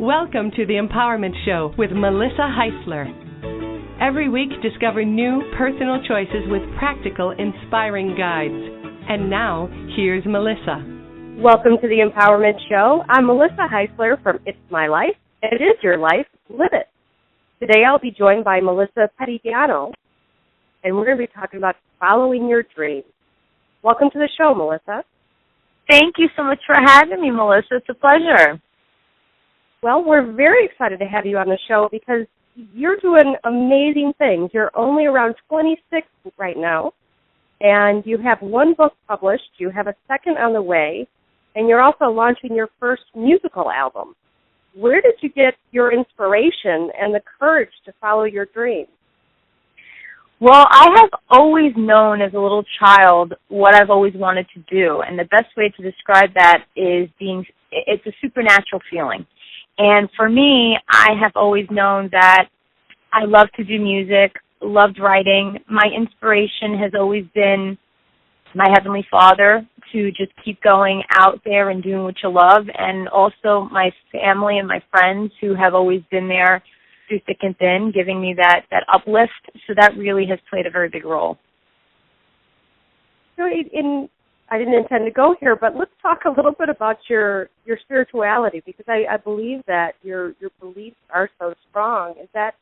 Welcome to the Empowerment Show with Melissa Heisler. Every week, discover new personal choices with practical, inspiring guides. And now, here's Melissa. Welcome to the Empowerment Show. I'm Melissa Heisler from It's My Life. It is your life. Live it. Today, I'll be joined by Melissa Pettignano, and we're going to be talking about following your dreams. Welcome to the show, Melissa. Thank you so much for having me, Melissa. It's a pleasure. Well, we're very excited to have you on the show because you're doing amazing things. You're only around 26 right now, and you have one book published, you have a second on the way, and you're also launching your first musical album. Where did you get your inspiration and the courage to follow your dreams? Well, I have always known as a little child what I've always wanted to do, and the best way to describe that is it's a supernatural feeling. And for me, I have always known that I love to do music, loved writing. My inspiration has always been my Heavenly Father to just keep going out there and doing what you love, and also my family and my friends who have always been there through thick and thin, giving me that uplift. So that really has played a very big role. So I didn't intend to go here, but let's talk a little bit about your spirituality, because I believe that your beliefs are so strong. Is that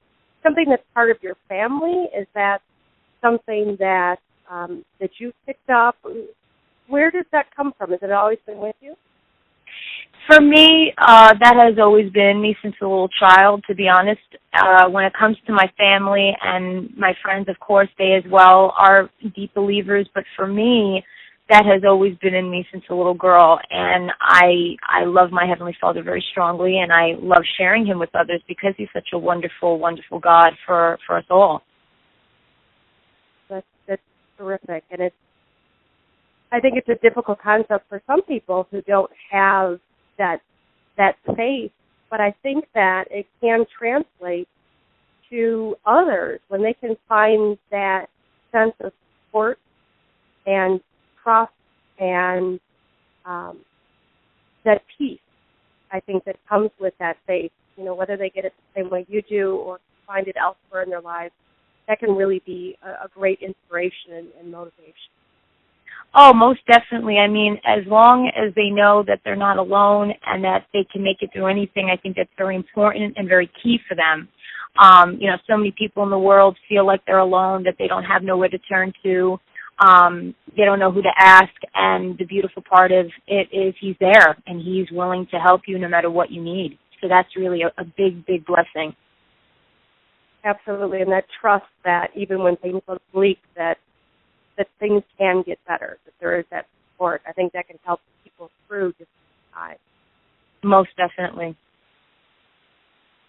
something that's part of your family? Is that something that that you picked up? Where does that come from? Has it always been with you? For me, that has always been me since a little child, to be honest. When it comes to my family and my friends, of course, they as well are deep believers. But for me, that has always been in me since a little girl. And I love my Heavenly Father very strongly, and I love sharing Him with others because He's such a wonderful, wonderful God for us all. That's terrific. And I think it's a difficult concept for some people who don't have that faith, but I think that it can translate to others when they can find that sense of support and trust and that peace, I think, that comes with that faith. You know, whether they get it the same way you do or find it elsewhere in their lives, that can really be a great inspiration and motivation. Oh, most definitely. I mean, as long as they know that they're not alone and that they can make it through anything, I think that's very important and very key for them. So many people in the world feel like they're alone, that they don't have nowhere to turn to. They don't know who to ask, and the beautiful part of it is He's there, and He's willing to help you no matter what you need. So that's really a big, big blessing. Absolutely, and that trust that even when things look bleak, that things can get better, that there is that support. I think that can help people through difficult times. Most definitely.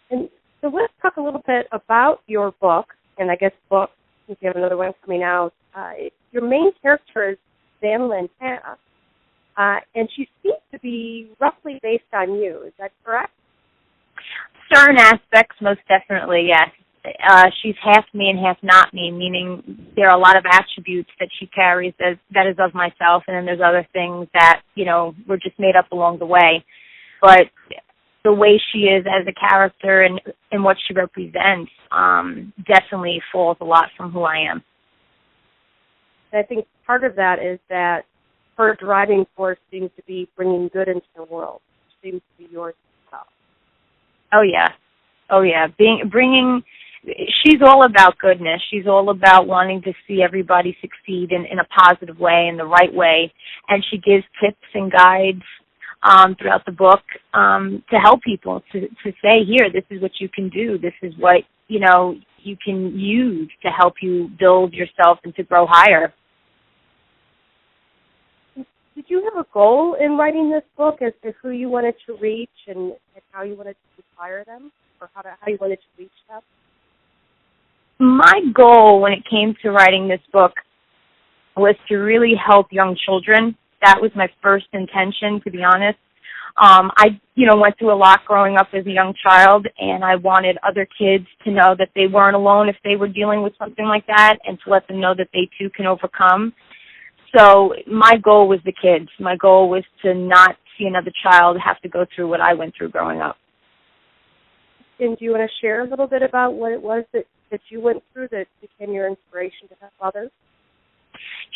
And so let's talk a little bit about your book, and I guess book, since you have another one coming out. Your main character is Van Lantana, and she seems to be roughly based on you. Is that correct? Certain aspects, most definitely, yes. She's half me and half not me, meaning there are a lot of attributes that she carries that is of myself, and then there's other things that, were just made up along the way. But the way she is as a character and what she represents definitely falls a lot from who I am. I think part of that is that her driving force seems to be bringing good into the world, which seems to be yours as well. Oh yeah. She's all about goodness. She's all about wanting to see everybody succeed in a positive way, in the right way. And she gives tips and guides throughout the book to help people, to say, here, this is what you can do. This is what, you can use to help you build yourself and to grow higher. Did you have a goal in writing this book as to who you wanted to reach and how you wanted to inspire them, or how you wanted to reach them? My goal when it came to writing this book was to really help young children. That was my first intention, to be honest. I went through a lot growing up as a young child, and I wanted other kids to know that they weren't alone if they were dealing with something like that, and to let them know that they too can overcome. So my goal was the kids. My goal was to not see another child have to go through what I went through growing up. And do you want to share a little bit about what it was that you went through that became your inspiration to help others?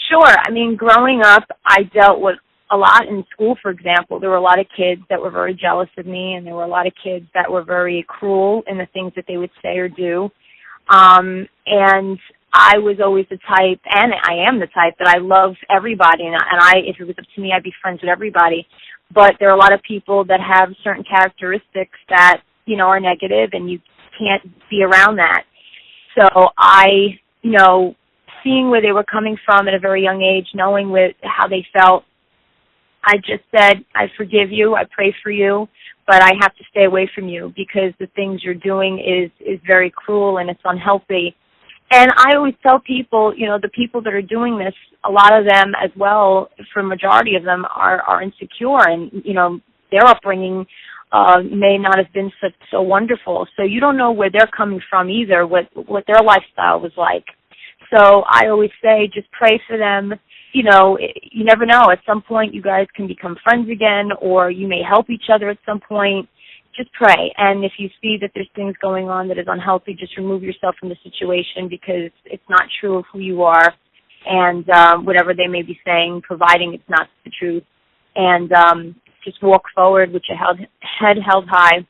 Sure. I mean, growing up, I dealt with a lot in school, for example. There were a lot of kids that were very jealous of me, and there were a lot of kids that were very cruel in the things that they would say or do. And I was always the type, and I am the type, that I love everybody, and if it was up to me, I'd be friends with everybody. But there are a lot of people that have certain characteristics that, you know, are negative, and you can't be around that. So I, you know, seeing where they were coming from at a very young age, knowing how they felt, I just said, I forgive you, I pray for you, but I have to stay away from you because the things you're doing is very cruel and it's unhealthy. And I always tell people, you know, the people that are doing this, a lot of them as well, for a majority of them, are insecure, and, you know, their upbringing may not have been so wonderful. So you don't know where they're coming from either, what their lifestyle was like. So I always say, just pray for them. You know, you never know. At some point, you guys can become friends again, or you may help each other at some point. Just pray. And if you see that there's things going on that is unhealthy, just remove yourself from the situation because it's not true of who you are, and whatever they may be saying, providing it's not the truth. And just walk forward with your head held high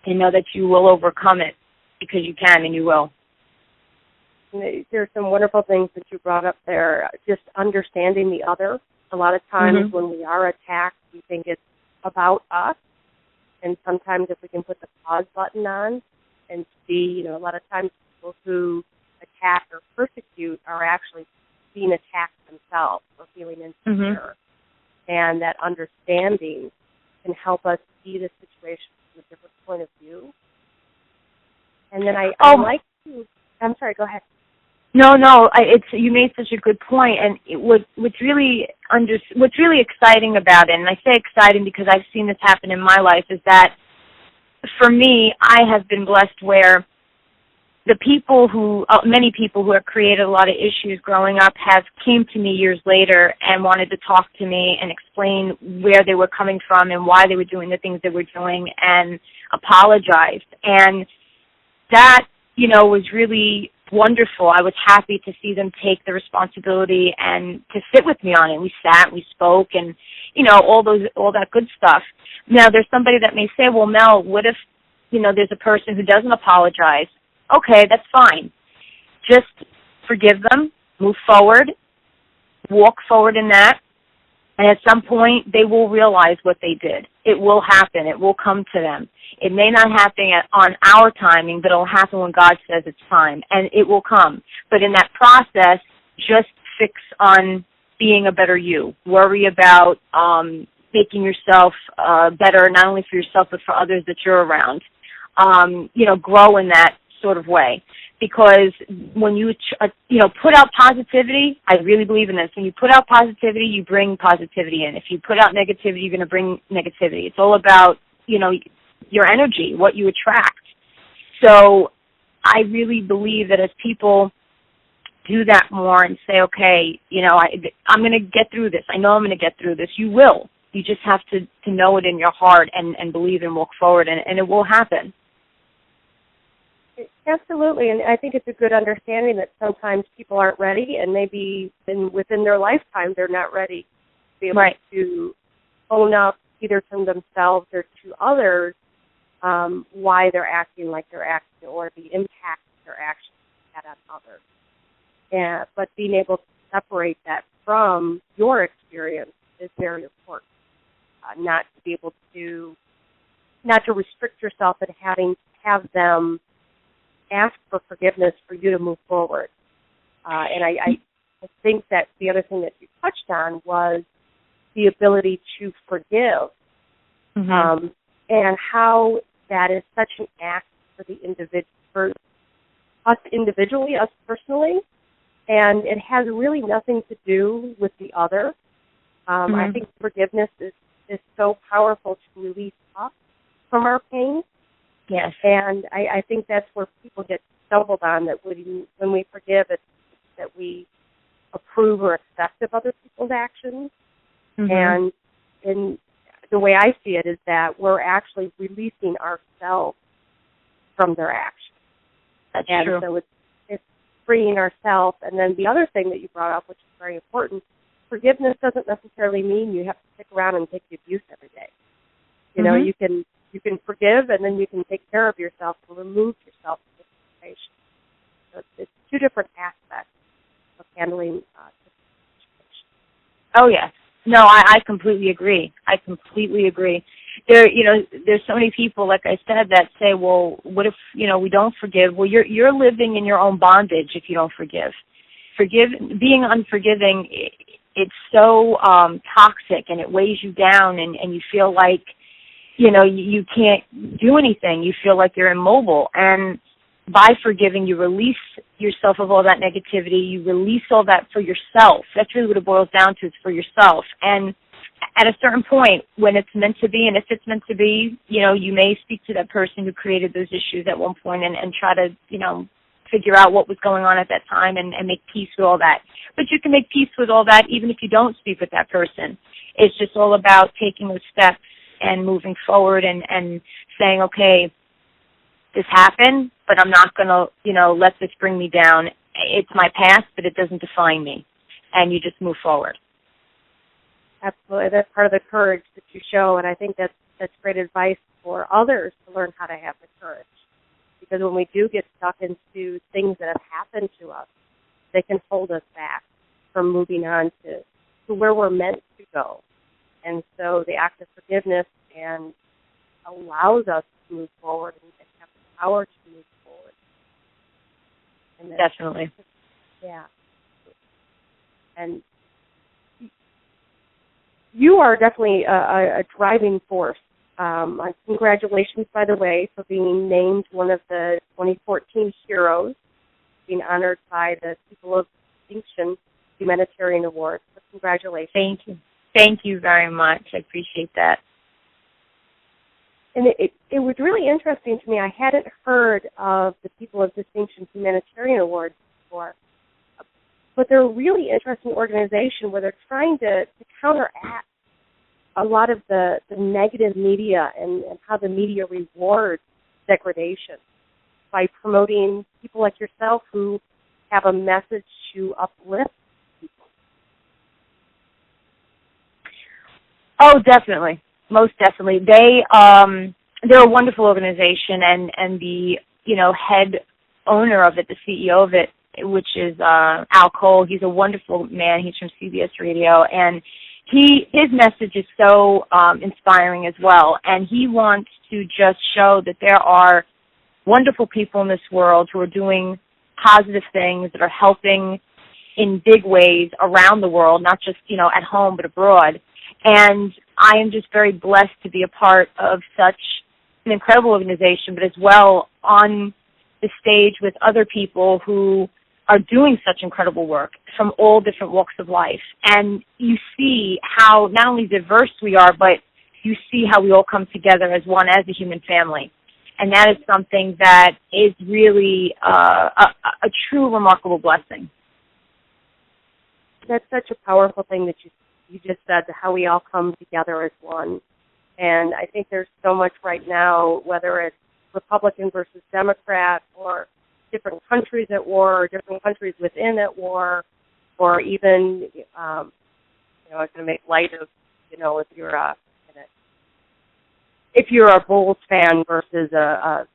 and know that you will overcome it because you can and you will. There's some wonderful things that you brought up there. Just understanding the other. A lot of times when we are attacked, we think it's about us. And sometimes if we can put the pause button on and see, you know, a lot of times people who attack or persecute are actually being attacked themselves or feeling insecure. And that understanding can help us see the situation from a different point of view. And then I like to, I'm sorry, go ahead. No, you made such a good point, and what's really exciting about it, and I say exciting because I've seen this happen in my life, is that for me, I have been blessed where the people many people who have created a lot of issues growing up have came to me years later and wanted to talk to me and explain where they were coming from and why they were doing the things they were doing and apologized. And that, you know, was really wonderful. I was happy to see them take the responsibility and to sit with me on it. We sat, we spoke, and, you know, all that good stuff. Now, there's somebody that may say, well, Mel, what if, you know, there's a person who doesn't apologize? Okay, that's fine. Just forgive them, move forward, walk forward in that, and at some point they will realize what they did. It will happen. It will come to them. It may not happen on our timing, but it will happen when God says it's time, and it will come. But in that process, just fix on being a better you. Worry about making yourself better, not only for yourself, but for others that you're around. You know, grow in that sort of way. Because when you put out positivity, I really believe in this. When you put out positivity, you bring positivity in. If you put out negativity, you're going to bring negativity. It's all about, you know, your energy, what you attract. So I really believe that as people do that more and say, okay, you know, I'm going to get through this. I know I'm going to get through this. You will. You just have to know it in your heart and believe and walk forward, and it will happen. Absolutely, and I think it's a good understanding that sometimes people aren't ready, and maybe within their lifetime they're not ready to be able to own up either to themselves or to others why they're acting like they're acting or the impact their actions had on others. But being able to separate that from your experience is very important. Not to be able to, not to restrict yourself and have them ask for forgiveness for you to move forward. And I think that the other thing that you touched on was the ability to forgive, and how that is such an act for the for us individually, us personally, and it has really nothing to do with the other. I think forgiveness is so powerful to release us from our pain. Yes. And I think that's where people get stumbled on, that when we forgive, it's that we approve or accept of other people's actions. And the way I see it is that we're actually releasing ourselves from their actions. That's and true. So it's freeing ourselves. And then the other thing that you brought up, which is very important, forgiveness doesn't necessarily mean you have to stick around and take the abuse every day. You know, you can forgive, and then you can take care of yourself and remove yourself from the situation. So it's two different aspects of handling situation. Oh, yes. No, I completely agree. I completely agree. There's so many people, like I said, that say, well, what if, we don't forgive? Well, you're living in your own bondage if you don't forgive. Being unforgiving, it's so toxic, and it weighs you down, and you feel like, you can't do anything. You feel like you're immobile. And by forgiving, you release yourself of all that negativity. You release all that for yourself. That's really what it boils down to. It's for yourself. And at a certain point, when it's meant to be, and if it's meant to be, you may speak to that person who created those issues at one point and try to, figure out what was going on at that time and make peace with all that. But you can make peace with all that even if you don't speak with that person. It's just all about taking those steps and moving forward and saying, okay, this happened, but I'm not going to, let this bring me down. It's my past, but it doesn't define me. And you just move forward. Absolutely. That's part of the courage that you show, and I think that's great advice for others to learn how to have the courage. Because when we do get stuck into things that have happened to us, they can hold us back from moving on to where we're meant to go. And so the act of forgiveness allows us to move forward and have the power to move forward. And definitely. Yeah. And you are definitely a driving force. Congratulations, by the way, for being named one of the 2014 heroes, being honored by the People of Distinction Humanitarian Award. So congratulations. Thank you. Thank you very much. I appreciate that. And it was really interesting to me. I hadn't heard of the People of Distinction Humanitarian Award before, but they're a really interesting organization where they're trying to counteract a lot of the negative media and how the media rewards degradation by promoting people like yourself who have a message to uplift people. Oh, definitely. Most definitely. They're a wonderful organization, and the head owner of it, the CEO of it, which is Al Cole. He's a wonderful man. He's from CBS Radio, and his message is so inspiring as well. And he wants to just show that there are wonderful people in this world who are doing positive things, that are helping in big ways around the world, not just at home but abroad. And I am just very blessed to be a part of such an incredible organization, but as well on the stage with other people who are doing such incredible work from all different walks of life. And you see how not only diverse we are, but you see how we all come together as one, as a human family. And that is something that is really a true remarkable blessing. That's such a powerful thing that you just said, how we all come together as one. And I think there's so much right now, whether it's Republican versus Democrat, or different countries at war, or different countries within at war, or even, I was going to make light of, if you're a Bulls fan versus a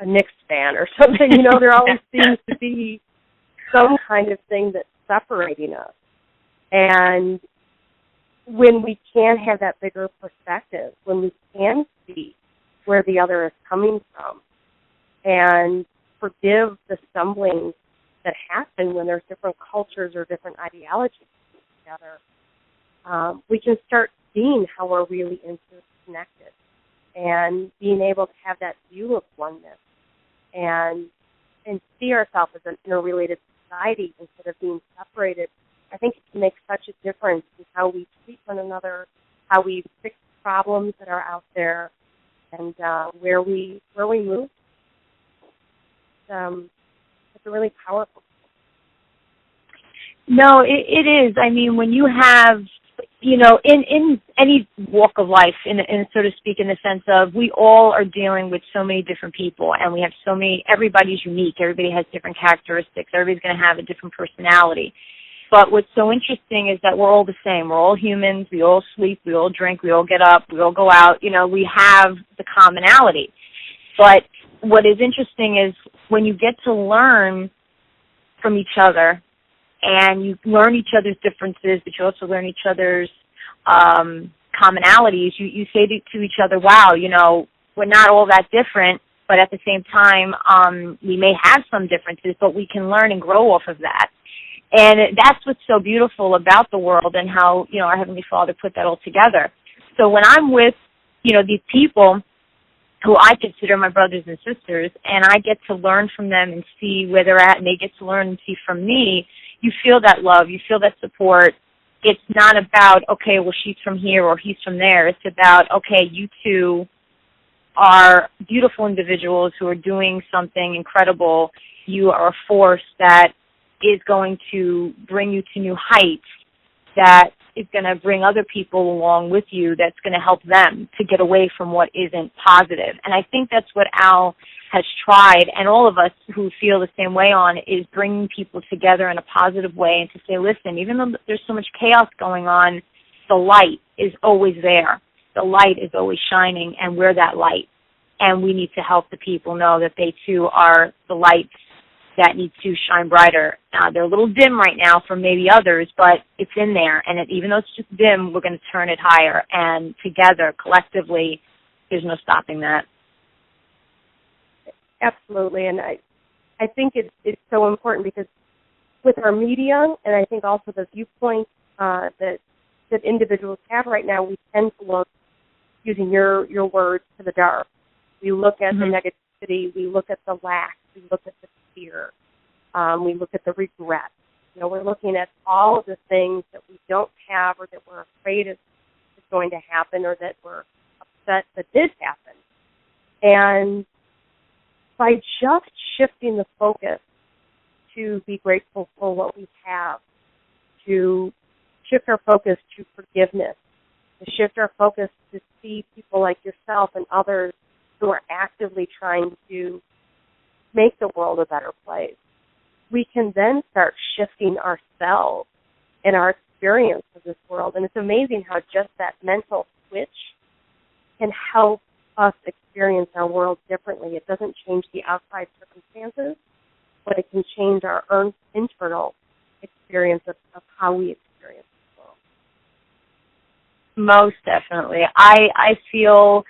Knicks fan or something, there always seems to be some kind of thing that's separating us. And when we can have that bigger perspective, when we can see where the other is coming from, and forgive the stumblings that happen when there's different cultures or different ideologies together, we can start seeing how we're really interconnected and being able to have that view of oneness and see ourselves as an interrelated society instead of being separated. I think it can make such a difference in how we treat one another, how we fix problems that are out there, and where we move. It's a really powerful. No, it is. I mean, when you have in any walk of life, in so to speak, in the sense of we all are dealing with so many different people, and we have so many. Everybody's unique. Everybody has different characteristics. Everybody's going to have a different personality. But what's so interesting is that we're all the same. We're all humans. We all sleep. We all drink. We all get up. We all go out. We have the commonality. But what is interesting is when you get to learn from each other, and you learn each other's differences, but you also learn each other's commonalities, you say to each other, wow, we're not all that different, but at the same time, we may have some differences, but we can learn and grow off of that. And that's what's so beautiful about the world and how, our Heavenly Father put that all together. So when I'm with, these people who I consider my brothers and sisters, and I get to learn from them and see where they're at, and they get to learn and see from me, you feel that love, you feel that support. It's not about, okay, well, she's from here or he's from there. It's about, okay, you two are beautiful individuals who are doing something incredible. You are a force that is going to bring you to new heights, that is going to bring other people along with you, that's going to help them to get away from what isn't positive. And I think that's what Al has tried, and all of us who feel the same way on, is bringing people together in a positive way and to say, listen, even though there's so much chaos going on, the light is always there. The light is always shining, and we're that light. And we need to help the people know that they, too, are the lights that need to shine brighter. They're a little dim right now for maybe others, but it's in there. And even though it's just dim, we're going to turn it higher. And together, collectively, there's no stopping that. Absolutely. And I think it's so important because with our media, and I think also the viewpoint that individuals have right now, we tend to look, using your words, to the dark. We look at the negativity. We look at the lack. We look at the fear. We look at the regret. We're looking at all of the things that we don't have or that we're afraid is going to happen or that we're upset that did happen. And by just shifting the focus to be grateful for what we have, to shift our focus to forgiveness, to shift our focus to see people like yourself and others who are actively trying to make the world a better place, we can then start shifting ourselves and our experience of this world. And it's amazing how just that mental switch can help us experience our world differently. It doesn't change the outside circumstances, but it can change our own internal experience of how we experience the world. Most definitely. I feel,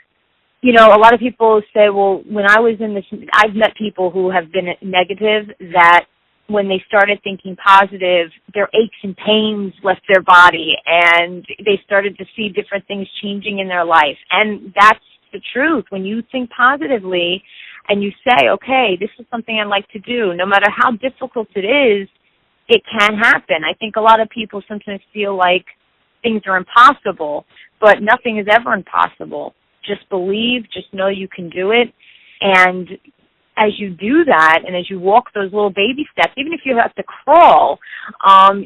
a lot of people say, well, when I was in this, I've met people who have been negative that when they started thinking positive, their aches and pains left their body and they started to see different things changing in their life. And that's the truth. When you think positively and you say, okay, this is something I'd like to do, no matter how difficult it is, it can happen. I think a lot of people sometimes feel like things are impossible, but nothing is ever impossible. Just believe, just know you can do it. And as you do that and as you walk those little baby steps, even if you have to crawl,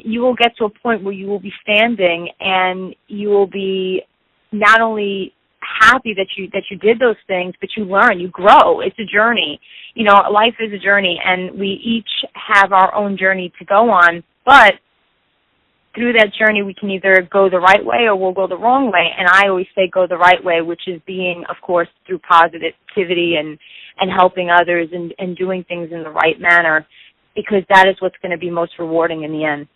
you will get to a point where you will be standing and you will be not only happy that you did those things, but you learn, you grow. It's a journey. Life is a journey, and we each have our own journey to go on, but through that journey, we can either go the right way or we'll go the wrong way. And I always say go the right way, which is being, of course, through positivity and helping others and doing things in the right manner, because that is what's going to be most rewarding in the end.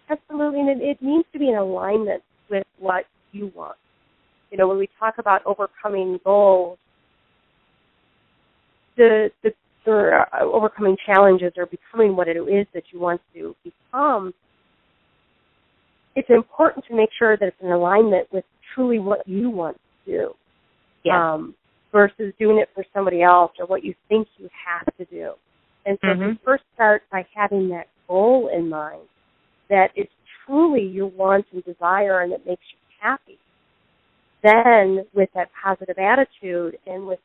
Absolutely, and it needs to be in alignment with what you want. When we talk about overcoming goals, or overcoming challenges or becoming what it is that you want to become, it's important to make sure that it's in alignment with truly what you want to do, versus doing it for somebody else or what you think you have to do. And so you first start by having that goal in mind, that it's truly your want and desire and it makes you happy. Then with that positive attitude and with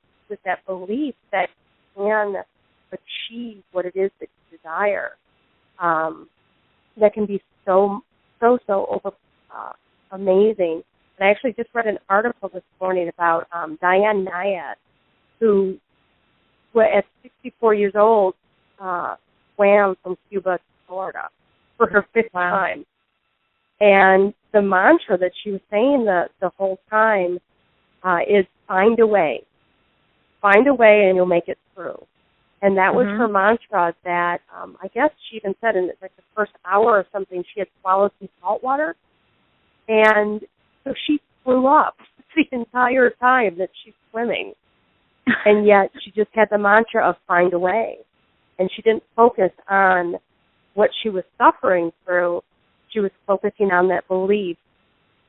that belief that you can achieve what it is that you desire, that can be so amazing. And I actually just read an article this morning about Diane Nyad, who at 64 years old swam from Cuba to Florida for her fifth time. And the mantra that she was saying the whole time is find a way. Find a way and you'll make it through. And that was her mantra that I guess she even said in like the first hour or something she had swallowed some salt water. And so she threw up the entire time that she's swimming. And yet she just had the mantra of find a way. And she didn't focus on what she was suffering through. She was focusing on that belief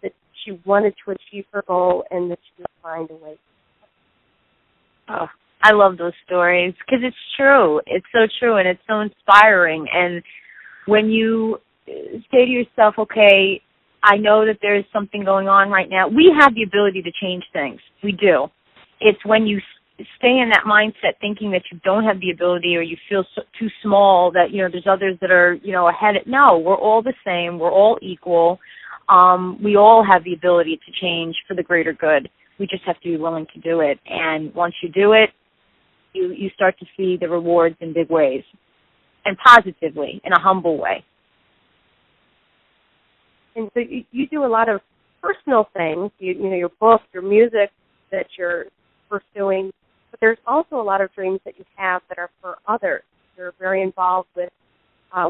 that she wanted to achieve her goal and that she would find a way. Oh, I love those stories because it's true. It's so true and it's so inspiring. And when you say to yourself, okay, I know that there's something going on right now. We have the ability to change things. We do. It's when you stay in that mindset thinking that you don't have the ability or you feel too small that, there's others that are, ahead. No, we're all the same. We're all equal. We all have the ability to change for the greater good. We just have to be willing to do it. And once you do it, you start to see the rewards in big ways and positively, in a humble way. And so you do a lot of personal things, your book, your music that you're pursuing, but there's also a lot of dreams that you have that are for others. You're very involved with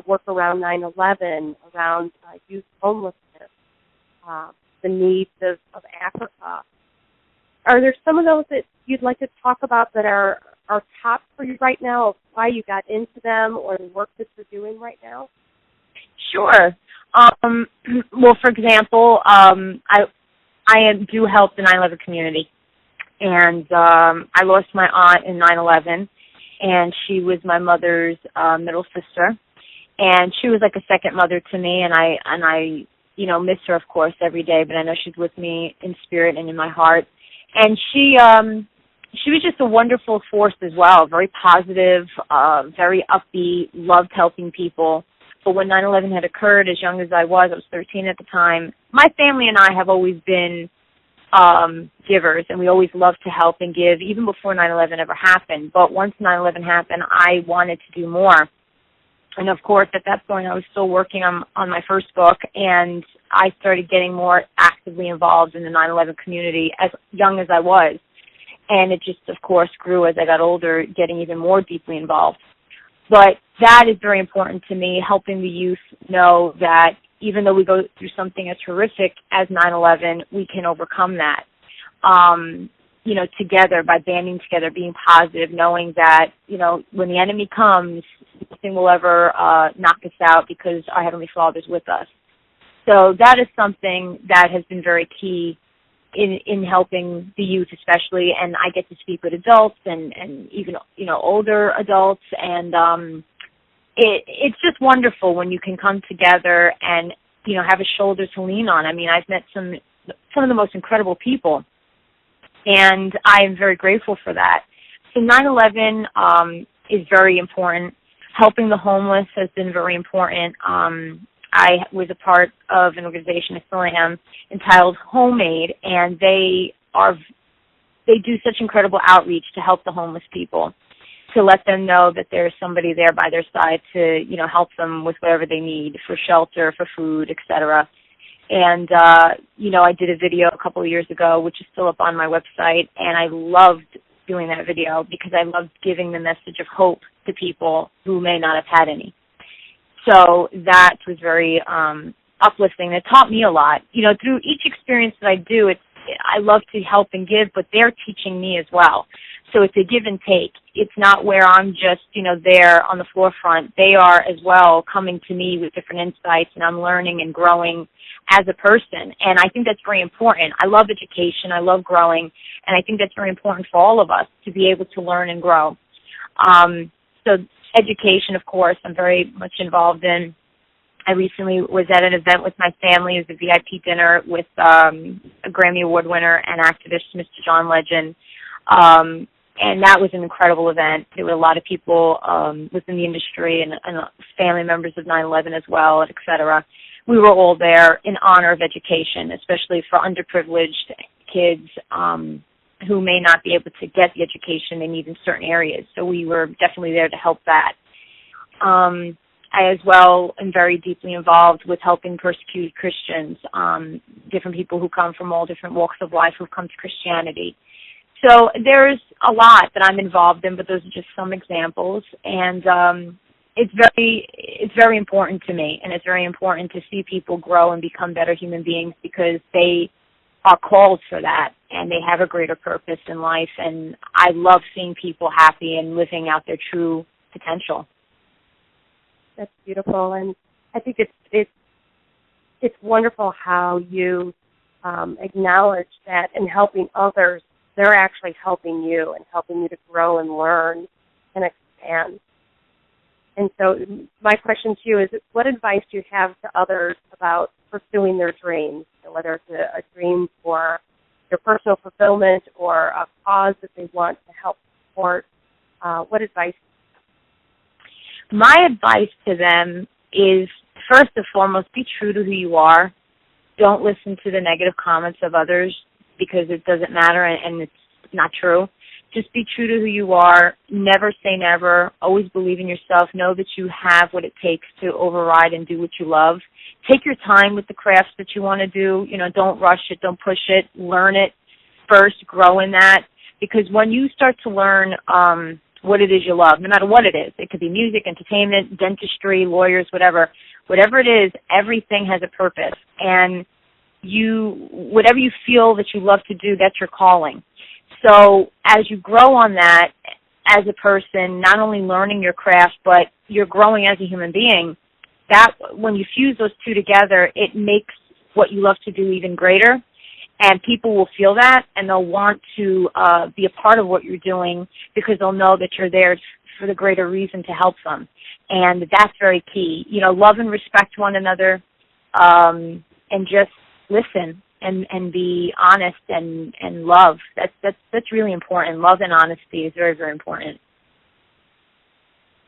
work around 9/11, around youth homelessness, the needs of Africa. Are there some of those that you'd like to talk about that are top for you right now, of why you got into them or the work that you're doing right now? Sure. Well, for example, I do help the 9/11 community. And I lost my aunt in 9/11, and she was my mother's middle sister. And she was like a second mother to me, and I miss her, of course, every day, but I know she's with me in spirit and in my heart. And she was just a wonderful force as well, very positive, very upbeat, loved helping people. But when 9/11 had occurred, as young as I was 13 at the time, my family and I have always been givers, and we always loved to help and give, even before 9/11 ever happened. But once 9/11 happened, I wanted to do more. And, of course, at that point, I was still working on my first book, and I started getting more actively involved in the 9/11 community as young as I was. And it just, of course, grew as I got older, getting even more deeply involved. But that is very important to me, helping the youth know that even though we go through something as horrific as 9/11, we can overcome that, together, by banding together, being positive, knowing that, when the enemy comes, nothing will ever knock us out because our Heavenly Father's with us. So that is something that has been very key in helping the youth especially, and I get to speak with adults and even, older adults, and it's just wonderful when you can come together and, have a shoulder to lean on. I mean, I've met some of the most incredible people, and I am very grateful for that. So 9/11 is very important. Helping the homeless has been very important. I was a part of an organization, I still am, entitled Homemade, and they do such incredible outreach to help the homeless people, to let them know that there's somebody there by their side to, help them with whatever they need, for shelter, for food, etc. And, I did a video a couple of years ago, which is still up on my website, and I loved doing that video because I loved giving the message of hope to people who may not have had any. So that was very uplifting. It taught me a lot. Through each experience that I do, I love to help and give, but they're teaching me as well. So it's a give and take. It's not where I'm just, there on the forefront. They are as well coming to me with different insights, and I'm learning and growing as a person. And I think that's very important. I love education. I love growing. And I think that's very important for all of us to be able to learn and grow. So education, of course, I'm very much involved in. I recently was at an event with my family. It was a VIP dinner with a Grammy Award winner and activist, Mr. John Legend. And that was an incredible event. There were a lot of people within the industry and family members of 9/11 as well, et cetera. we were all there in honor of education, especially for underprivileged kids who may not be able to get the education they need in certain areas. So we were definitely there to help that. I as well am very deeply involved with helping persecuted Christians, different people who come from all different walks of life who've come to Christianity. So there's a lot that I'm involved in, but those are just some examples. And it's very important to me, and it's very important to see people grow and become better human beings, because they are called for that, and they have a greater purpose in life. And I love seeing people happy and living out their true potential. That's beautiful, and I think it's wonderful how you acknowledge that in helping others, they're actually helping you and helping you to grow and learn and expand. And so my question to you is, what advice do you have to others about pursuing their dreams, whether it's a dream for their personal fulfillment or a cause that they want to help support? What advice? My advice to them is, first and foremost, be true to who you are. Don't listen to the negative comments of others, because it doesn't matter and it's not true. Just be true to who you are. Never say never. Always believe in yourself. Know that you have what it takes to override and do what you love. Take your time with the crafts that you want to do. Don't rush it. Don't push it. Learn it first. Grow in that. Because when you start to learn what it is you love, no matter what it is, it could be music, entertainment, dentistry, lawyers, whatever it is, everything has a purpose. And whatever you feel that you love to do, that's your calling. So as you grow on that as a person, not only learning your craft, but you're growing as a human being, that when you fuse those two together, it makes what you love to do even greater. And people will feel that, and they'll want to be a part of what you're doing, because they'll know that you're there for the greater reason to help them. And that's very key. Love and respect one another, and just listen and be honest and love. That's really important. Love and honesty is very, very important.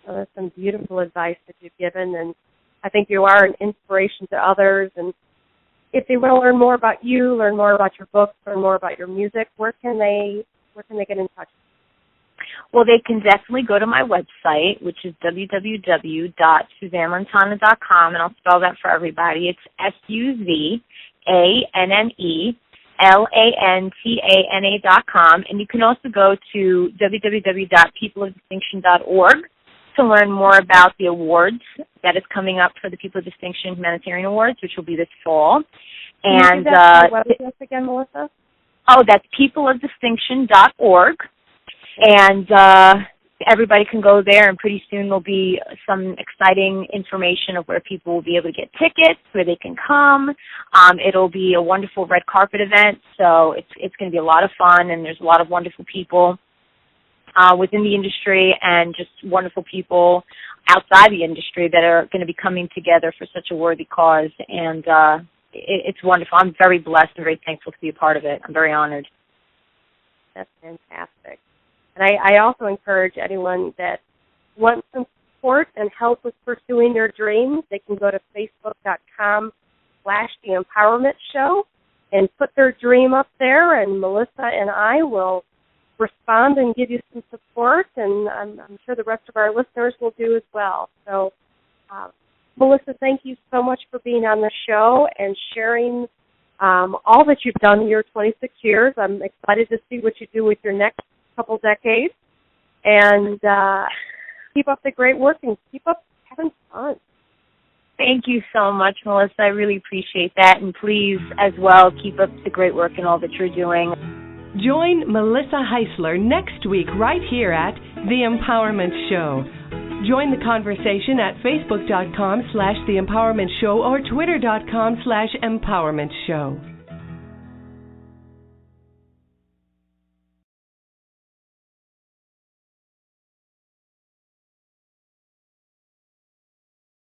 Well, that's some beautiful advice that you've given, and I think you are an inspiration to others. And if they want to learn more about you, learn more about your books, learn more about your music, where can they get in touch? Well, they can definitely go to my website, which is www.suzannemontana.com, and I'll spell that for everybody. It's SUZANNELANTANA.com, and you can also go to www.peopleofdistinction.org to learn more about the awards that is coming up for the People of Distinction Humanitarian Awards, which will be this fall. And what is this again, Melissa? Oh, that's peopleofdistinction.org. And everybody can go there, and pretty soon there'll be some exciting information of where people will be able to get tickets, where they can come. It'll be a wonderful red carpet event, so it's going to be a lot of fun, and there's a lot of wonderful people within the industry and just wonderful people outside the industry that are going to be coming together for such a worthy cause. And it's wonderful. I'm very blessed and very thankful to be a part of it. I'm very honored. That's fantastic. And I also encourage anyone that wants some support and help with pursuing their dreams, they can go to facebook.com/The Empowerment Show and put their dream up there, and Melissa and I will respond and give you some support, and I'm sure the rest of our listeners will do as well. So, Melissa, thank you so much for being on the show and sharing all that you've done in your 26 years. I'm excited to see what you do with your next couple decades, and keep up the great work and keep up having fun. Thank you so much, Melissa. I really appreciate that, and please as well keep up the great work and all that you're doing. Join Melissa Heisler next week right here at The Empowerment Show. Join the conversation at facebook.com/The Empowerment Show or twitter.com/Empowerment Show.